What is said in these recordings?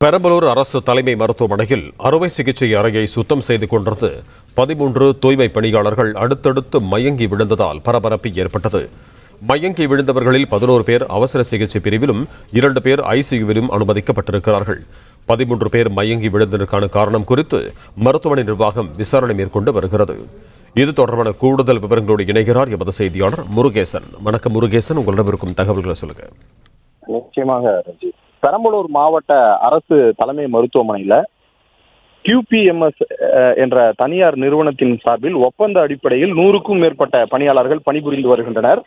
பெரம்பலூர் அரசு தலைமை மருத்துவமனையில் அறுவை சிகிச்சை அறையை சுத்தம் செய்து கொண்டிருந்த 13 தூய்மை பணியாளர்கள் அடுத்தடுத்து மயங்கி விழுந்ததால் பரபரப்பு ஏற்பட்டது. மயங்கி விழுந்தவர்களில் 11 பேர் அவசர சிகிச்சை பிரிவிலும் 2 பேர் ஐசியூவிலும் அனுமதிக்கப்பட்டிருக்கிறார்கள். 13 பேர் மயங்கி விழுந்ததற்கான காரணம் குறித்து மருத்துவமனை நிர்வாகம் விசாரணை மேற்கொண்டு வருகிறது. இது தொடர்பான கூடுதல் விவரங்களோடு இணைகிறார் எமது செய்தியாளர் முருகேசன். வணக்கம் முருகேசன், உங்களிடம் இருக்கும் தகவல்களை சொல்லுங்க. நிச்சயமாக ரஞ்சித். பெரம்பலூர் மாவட்ட அரசு தலைமை மருத்துவமனையில QPMS என்ற தனியார் நிறுவனத்தின் சார்பில் ஒப்பந்த அடிப்படையில் 100க்கும் மேற்பட்ட பணியாளர்கள் பணிபுரிந்து வருகின்றனர்.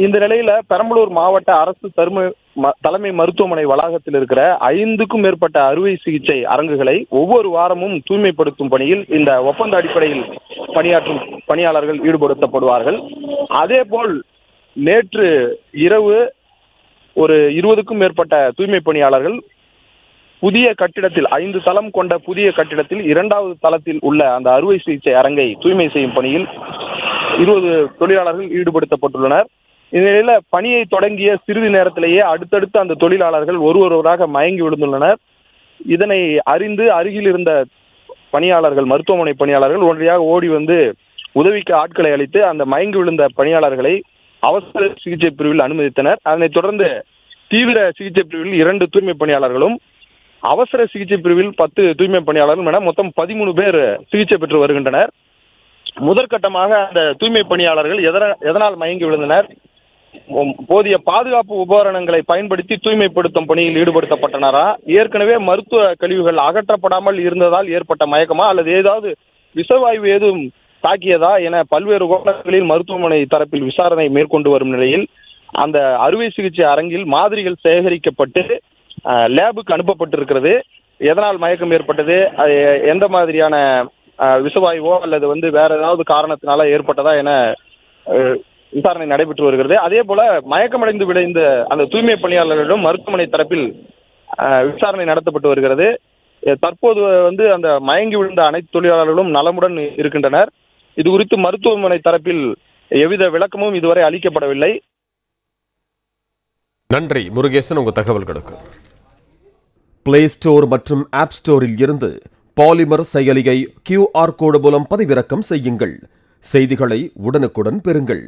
இந்த நிலையில பெரம்பலூர் மாவட்ட அரசு தலைமை மருத்துவமனை வளாகத்தில் இருக்கிற 5க்கும் மேற்பட்ட அறுவை சிகிச்சை அரங்குகளை ஒவ்வொரு வாரமும் தூய்மைப்படுத்தும் பணியில் இந்த ஒப்பந்த அடிப்படையில் பணியாற்றும் பணியாளர்கள் ஈடுபடுத்தப்படுவார்கள். அதேபோல் நேற்று இரவு ஒரு 20க்கும் மேற்பட்ட தூய்மை பணியாளர்கள் புதிய கட்டிடத்தில் 5 தளம் கொண்ட புதிய கட்டிடத்தில் 2வது தளத்தில் உள்ள அந்த அறுவை சிகிச்சை அரங்கை தூய்மை செய்யும் பணியில் 20 தொழிலாளர்கள் ஈடுபடுத்தப்பட்டுள்ளனர். இந்நிலையில பணியை தொடங்கிய சிறிது நேரத்திலேயே அடுத்தடுத்து அந்த தொழிலாளர்கள் ஒருவராக மயங்கி விழுந்துள்ளனர். இதனை அறிந்து அருகில் இருந்த பணியாளர்கள், மருத்துவமனை பணியாளர்கள் ஒன்றையாக ஓடி வந்து உதவிக்கு ஆட்களை அளித்து அந்த மயங்கி விழுந்த பணியாளர்களை அவசர சிகிச்சை பிரிவில் அனுமதித்தனர். அதனைத் தொடர்ந்து தீவிர சிகிச்சை பிரிவில் 2 தூய்மை பணியாளர்களும், அவசர சிகிச்சை பிரிவில் 10 தூய்மை பணியாளர்களும் என மொத்தம் 13 பேர் சிகிச்சை பெற்று வருகின்றனர். முதற்கட்டமாக அந்த தூய்மை பணியாளர்கள் எதனால் மயங்கி விழுந்தனர், போதிய பாதுகாப்பு உபகரணங்களை பயன்படுத்தி தூய்மைப்படுத்தும் பணியில் ஈடுபடுத்தப்பட்டனரா, ஏற்கனவே மருத்துவ கழிவுகள் அகற்றப்படாமல் இருந்ததால் ஏற்பட்ட மயக்கமா, அல்லது ஏதாவது விஷவாயு ஏதும் தாக்கியதா என பல்வேறு கோணங்களில் மருத்துவமனை தரப்பில் விசாரணை மேற்கொண்டு வரும் நிலையில் அந்த அறுவை சிகிச்சை அரங்கில் மாதிரிகள் சேகரிக்கப்பட்டு லேபுக்கு அனுப்பப்பட்டிருக்கிறது. எதனால் மயக்கம் ஏற்பட்டது, எந்த மாதிரியான விஷவாயுவோ அல்லது வேற ஏதாவது காரணத்தினால ஏற்பட்டதா என விசாரணை நடைபெற்று வருகிறது. அதே போல மயக்கமடைந்து விளைந்த அந்த தூய்மை பணியாளர்களிடம் மருத்துவமனை தரப்பில் விசாரணை நடத்தப்பட்டு வருகிறது. தற்போது அந்த மயங்கி விழுந்த அனைத்து தொழிலாளர்களும் நலமுடன் இருக்கின்றனர். இது குறித்து மருத்துவமனை தரப்பில் எவ்வித விளக்கமும் இதுவரை அளிக்கப்படவில்லை. நன்றி முருகேசன், உங்க தகவல்களுக்கு. பிளே ஸ்டோர் மற்றும் ஆப் ஸ்டோரில் இருந்து பாலிமர் செயலியை QR கோடு மூலம் பதிவிறக்கம் செய்யுங்கள். செய்திகளை உடனுக்குடன் பெறுங்கள்.